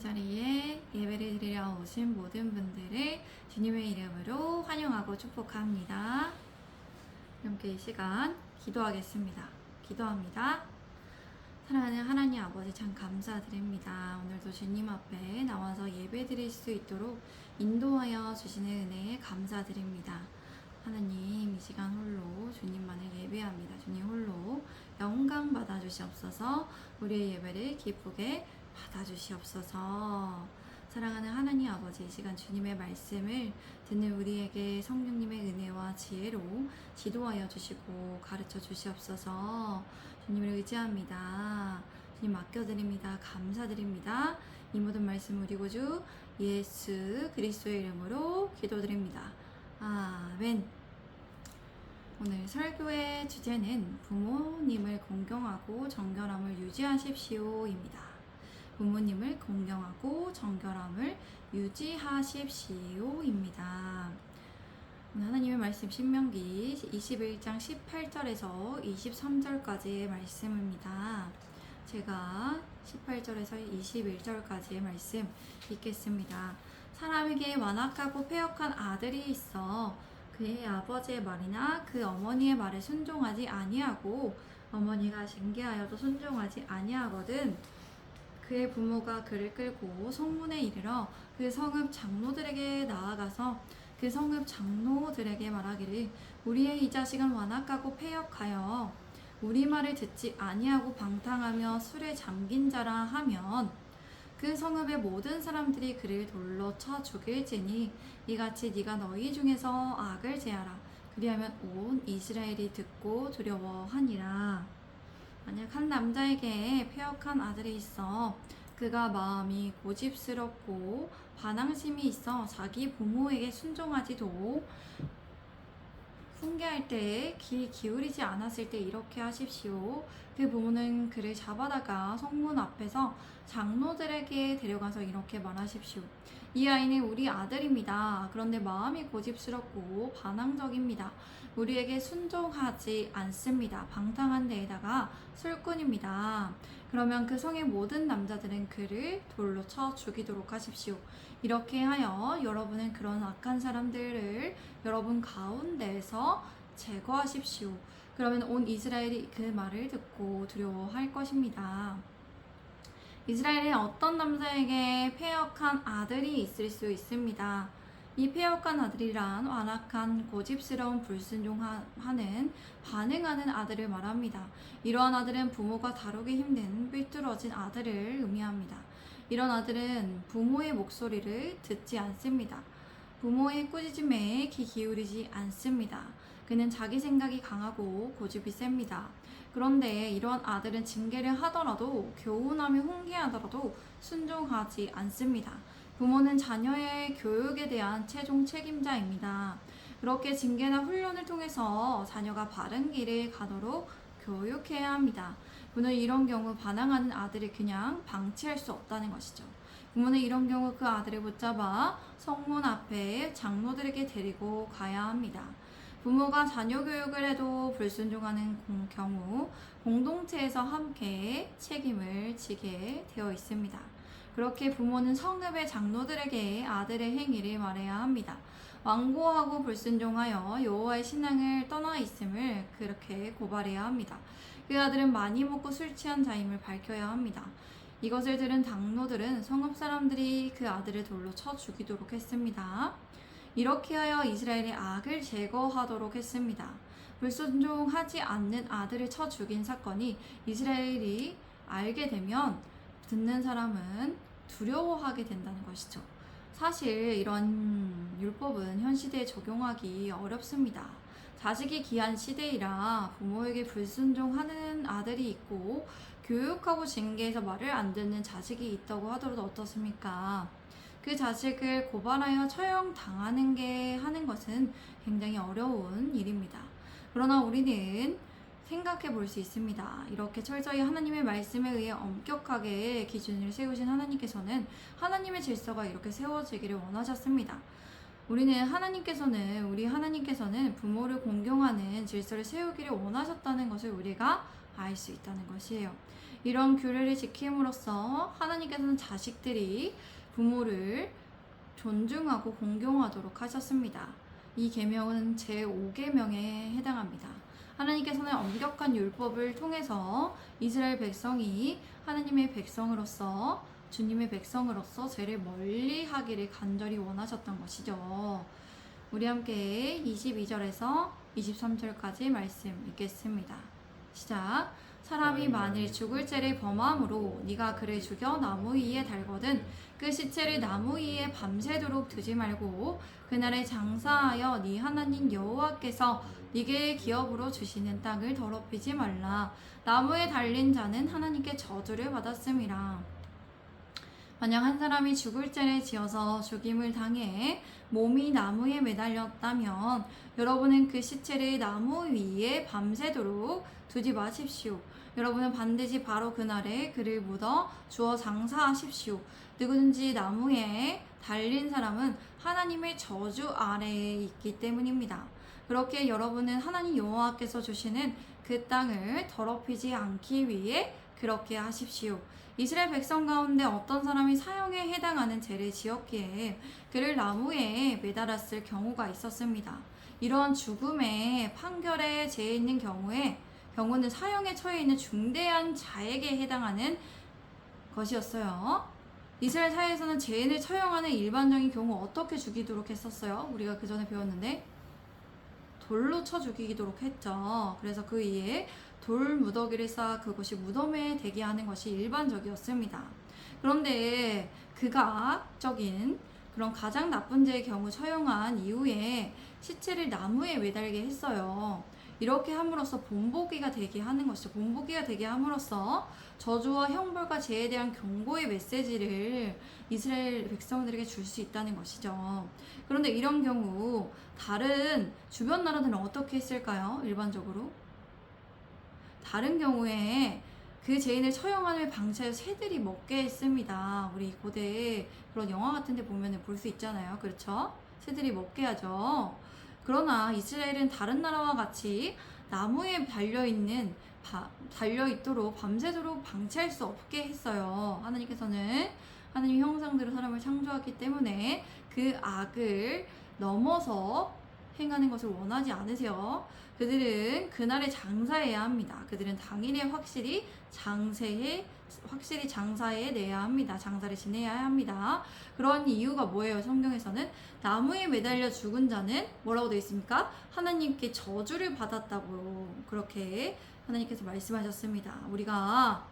자리에 예배를 드리러 오신 모든 분들을 주님의 이름으로 환영하고 축복합니다. 함께 이 시간 기도하겠습니다. 기도합니다. 사랑하는 하나님 아버지 참 감사드립니다. 오늘도 주님 앞에 나와서 예배 드릴 수 있도록 인도하여 주시는 은혜에 감사드립니다. 하나님, 이 시간 홀로 주님만을 예배합니다. 주님 홀로 영광 받아 주시옵소서. 우리의 예배를 기쁘게 받아 주시옵소서. 사랑하는 하나님 아버지, 이 시간 주님의 말씀을 듣는 우리에게 성령님의 은혜와 지혜로 지도하여 주시고 가르쳐 주시옵소서. 주님을 의지합니다. 주님 맡겨드립니다. 감사드립니다. 이 모든 말씀 우리 구주 예수 그리스도의 이름으로 기도드립니다. 아멘. 오늘 설교의 주제는 부모님을 공경하고 정결함을 유지하십시오입니다. 부모님을 공경하고 정결함을 유지하십시오입니다. 오늘 하나님의 말씀 신명기 21장 18절에서 23절까지의 말씀입니다. 제가 18절에서 21절까지의 말씀 읽겠습니다. 사람에게 완악하고 패역한 아들이 있어 그의 아버지의 말이나 그 어머니의 말에 순종하지 아니하고 어머니가 징계하여도 순종하지 아니하거든. 그의 부모가 그를 끌고 성문에 이르러 그 성읍 장로들에게 나아가서 그 성읍 장로들에게 말하기를 우리의 이 자식은 완악하고 패역하여 우리 말을 듣지 아니하고 방탕하며 술에 잠긴 자라 하면 그 성읍의 모든 사람들이 그를 돌로 쳐 죽일지니 이같이 네가 너희 중에서 악을 제하라. 그리하면 온 이스라엘이 듣고 두려워하니라. 만약 한 남자에게 패역한 아들이 있어 그가 마음이 고집스럽고 반항심이 있어 자기 부모에게 순종하지도 훈계할 때에 귀 기울이지 않았을 때 이렇게 하십시오. 그 부모는 그를 잡아다가 성문 앞에서 장로들에게 데려가서 이렇게 말하십시오. 이 아이는 우리 아들입니다. 그런데 마음이 고집스럽고 반항적입니다. 우리에게 순종하지 않습니다. 방탕한 데에다가 술꾼입니다. 그러면 그 성의 모든 남자들은 그를 돌로 쳐 죽이도록 하십시오. 이렇게 하여 여러분은 그런 악한 사람들을 여러분 가운데에서 제거하십시오. 그러면 온 이스라엘이 그 말을 듣고 두려워할 것입니다. 이스라엘에 어떤 남자에게 패역한 아들이 있을 수 있습니다. 이 패역한 아들이란 완악한 고집스러운 불순종하는 반응하는 아들을 말합니다. 이러한 아들은 부모가 다루기 힘든 삐뚤어진 아들을 의미합니다. 이런 아들은 부모의 목소리를 듣지 않습니다. 부모의 꾸짖음에 귀 기울이지 않습니다. 그는 자기 생각이 강하고 고집이 셉니다. 그런데 이러한 아들은 징계를 하더라도 교훈하며 훈계하더라도 순종하지 않습니다. 부모는 자녀의 교육에 대한 최종 책임자입니다. 그렇게 징계나 훈련을 통해서 자녀가 바른 길을 가도록 교육해야 합니다. 부모는 이런 경우 반항하는 아들을 그냥 방치할 수 없다는 것이죠. 부모는 이런 경우 그 아들을 붙잡아 성문 앞에 장로들에게 데리고 가야 합니다. 부모가 자녀 교육을 해도 불순종하는 경우 공동체에서 함께 책임을 지게 되어 있습니다. 그렇게 부모는 성읍의 장로들에게 아들의 행위를 말해야 합니다. 완고하고 불순종하여 여호와의 신앙을 떠나 있음을 그렇게 고발해야 합니다. 그 아들은 많이 먹고 술 취한 자임을 밝혀야 합니다. 이것을 들은 장로들은 성읍 사람들이 그 아들을 돌로 쳐 죽이도록 했습니다. 이렇게 하여 이스라엘의 악을 제거하도록 했습니다. 불순종하지 않는 아들을 쳐 죽인 사건이 이스라엘이 알게 되면 듣는 사람은 두려워하게 된다는 것이죠. 사실 이런 율법은 현 시대에 적용하기 어렵습니다. 자식이 귀한 시대이라 부모에게 불순종하는 아들이 있고 교육하고 징계해서 말을 안 듣는 자식이 있다고 하더라도 어떻습니까? 그 자식을 고발하여 하는 것은 굉장히 어려운 일입니다. 그러나 우리는 생각해 볼 수 있습니다. 이렇게 철저히 하나님의 말씀에 의해 엄격하게 기준을 세우신 하나님께서는 하나님의 질서가 이렇게 세워지기를 원하셨습니다. 우리 하나님께서는 부모를 공경하는 질서를 세우기를 원하셨다는 것을 우리가 알 수 있다는 것이에요. 이런 규례를 지킴으로써 하나님께서는 자식들이 부모를 존중하고 공경하도록 하셨습니다. 이 계명은 제5계명에 해당합니다. 하나님께서는 엄격한 율법을 통해서 이스라엘 백성이 하나님의 백성으로서 주님의 백성으로서 죄를 멀리 하기를 간절히 원하셨던 것이죠. 우리 함께 22절에서 23절까지 말씀 읽겠습니다. 시작. 사람이 만일 죽을 죄를 범함으로 네가 그를 죽여 나무 위에 달거든 그 시체를 나무 위에 밤새도록 두지 말고 그날에 장사하여 네 하나님 여호와께서 네게 기업으로 주시는 땅을 더럽히지 말라. 나무에 달린 자는 하나님께 저주를 받았음이라. 만약 한 사람이 죽을 죄를 지어서 죽임을 당해 몸이 나무에 매달렸다면 여러분은 그 시체를 나무 위에 밤새도록 두지 마십시오. 여러분은 반드시 바로 그날에 그를 묻어 주어 장사하십시오. 누구든지 나무에 달린 사람은 하나님의 저주 아래에 있기 때문입니다. 그렇게 여러분은 하나님 여호와께서 주시는 그 땅을 더럽히지 않기 위해 그렇게 하십시오. 이스라엘 백성 가운데 어떤 사람이 사형에 해당하는 죄를 지었기에 그를 나무에 매달았을 경우가 있었습니다. 이러한 죽음의 판결에 죄 있는 경우는 사형에 처해 있는 중대한 자에게 해당하는 것이었어요. 이스라엘 사회에서는 죄인을 처형하는 일반적인 경우 어떻게 죽이도록 했었어요? 우리가 그 전에 배웠는데 돌로 쳐 죽이도록 했죠. 그래서 그 위에 돌 무더기를 쌓아 그것이 무덤에 대게 하는 것이 일반적이었습니다. 그런데 극악적인 그런 가장 나쁜 죄의 경우 처형한 이후에 시체를 나무에 매달게 했어요. 이렇게 함으로써 본보기가 되게 하는 것이죠. 본보기가 되게 함으로써 저주와 형벌과 죄에 대한 경고의 메시지를 이스라엘 백성들에게 줄 수 있다는 것이죠. 그런데 이런 경우 다른 주변 나라들은 어떻게 했을까요? 일반적으로 다른 경우에 그 죄인을 처형하는 방치하여 새들이 먹게 했습니다. 우리 고대 그런 영화 같은 데 보면 볼 수 있잖아요. 그렇죠? 새들이 먹게 하죠. 그러나 이스라엘은 다른 나라와 같이 나무에 달려있도록 밤새도록 방치할 수 없게 했어요. 하나님께서는 하나님의 형상대로 사람을 창조했기 때문에 그 악을 넘어서 행하는 것을 원하지 않으세요. 그들은 그날에 장사해야 합니다. 그들은 당일에 확실히 장사해 내야 합니다. 장사를 지내야 합니다. 그런 이유가 뭐예요? 성경에서는 나무에 매달려 죽은 자는 뭐라고 되어 있습니까? 하나님께 저주를 받았다고 그렇게 하나님께서 말씀하셨습니다. 우리가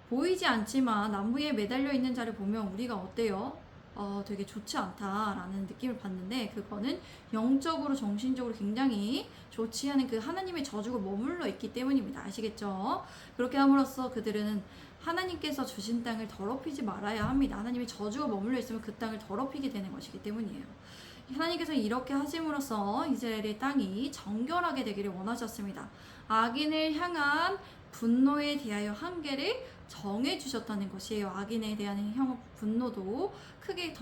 보이지 않지만 나무에 매달려 있는 자를 보면 우리가 어때요? 되게 좋지 않다라는 느낌을 받는데 그거는 영적으로 정신적으로 굉장히 좋지 않은 그 하나님의 저주가 머물러 있기 때문입니다. 아시겠죠? 그렇게 함으로써 그들은 하나님께서 주신 땅을 더럽히지 말아야 합니다. 하나님의 저주가 머물러 있으면 그 땅을 더럽히게 되는 것이기 때문이에요. 하나님께서 이렇게 하심으로써 이스라엘의 땅이 정결하게 되기를 원하셨습니다. 악인을 향한 분노에 대하여 한계를 정해 주셨다는 것이에요. 악인에 대한 분노도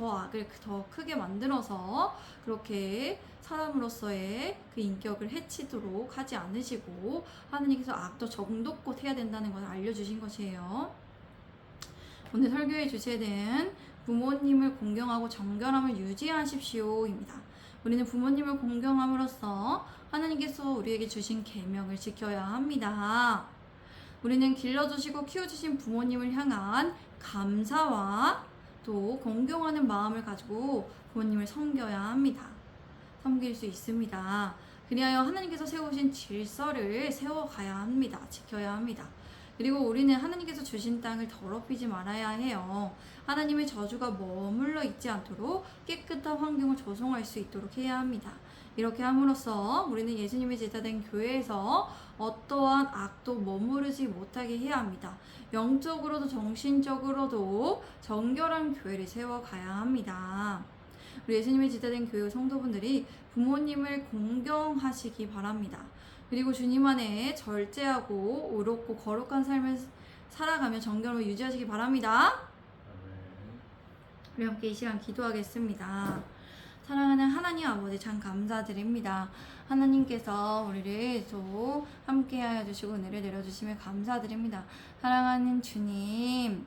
악을 더 크게 만들어서 그렇게 사람으로서의 그 인격을 해치도록 하지 않으시고 하나님께서 악도 정독껏 해야 된다는 것을 알려주신 것이에요. 오늘 설교의 주제는 부모님을 공경하고 정결함을 유지하십시오입니다. 우리는 부모님을 공경함으로써 하나님께서 우리에게 주신 계명을 지켜야 합니다. 우리는 길러주시고 키워주신 부모님을 향한 감사와 또 공경하는 마음을 가지고 부모님을 섬겨야 합니다. 섬길 수 있습니다. 그리하여 하나님께서 세우신 질서를 세워가야 합니다. 지켜야 합니다. 그리고 우리는 하나님께서 주신 땅을 더럽히지 말아야 해요. 하나님의 저주가 머물러 있지 않도록 깨끗한 환경을 조성할 수 있도록 해야 합니다. 이렇게 함으로써 우리는 예수님의 제자된 교회에서 어떠한 악도 머무르지 못하게 해야 합니다. 영적으로도 정신적으로도 정결한 교회를 세워가야 합니다. 우리 예수님의 제자된 교회 성도분들이 부모님을 공경하시기 바랍니다. 그리고 주님 안에 절제하고 의롭고 거룩한 삶을 살아가며 정결함을 유지하시기 바랍니다. 우리 함께 이 시간 기도하겠습니다. 사랑하는 하나님 아버지 참 감사드립니다. 하나님께서 우리를 또 함께하여 주시고 은혜를 내려주시며 감사드립니다. 사랑하는 주님,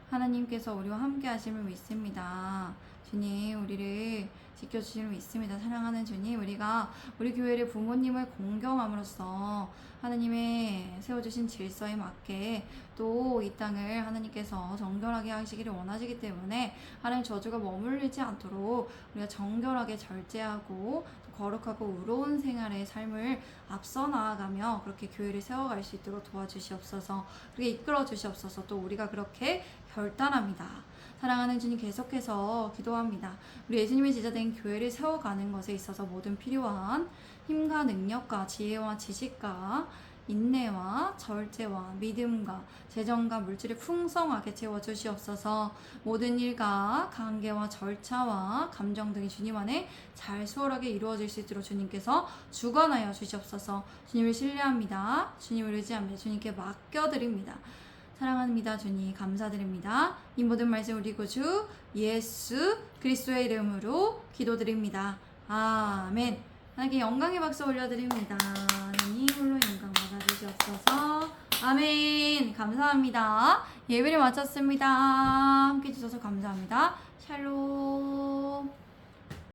하나님께서 우리와 함께 하심을 믿습니다. 주님, 우리를 지켜주심을 믿습니다. 사랑하는 주님, 우리가 우리 교회를 부모님을 공경함으로써 하나님의 세워주신 질서에 맞게 또 이 땅을 하나님께서 정결하게 하시기를 원하시기 때문에 하나님 저주가 머물리지 않도록 우리가 정결하게 절제하고 또 거룩하고 의로운 생활의 삶을 앞서 나아가며 그렇게 교회를 세워갈 수 있도록 도와주시옵소서. 그렇게 이끌어 주시옵소서. 또 우리가 그렇게 결단합니다. 사랑하는 주님, 계속해서 기도합니다. 우리 예수님의 제자된 교회를 세워가는 것에 있어서 모든 필요한 힘과 능력과 지혜와 지식과 인내와 절제와 믿음과 재정과 물질을 풍성하게 채워주시옵소서. 모든 일과 관계와 절차와 감정 등이 주님 안에 잘 수월하게 이루어질 수 있도록 주님께서 주관하여 주시옵소서. 주님을 신뢰합니다. 주님을 의지합니다. 주님께 맡겨드립니다. 사랑합니다. 주님 감사드립니다. 이 모든 말씀 우리 구주 예수 그리스도의 이름으로 기도드립니다. 아멘. 하나님께 영광의 박수 올려드립니다. 하나님 홀로 영광 받아주시옵소서. 아멘. 감사합니다. 예배를 마쳤습니다. 함께 해주셔서 감사합니다. 샬롬.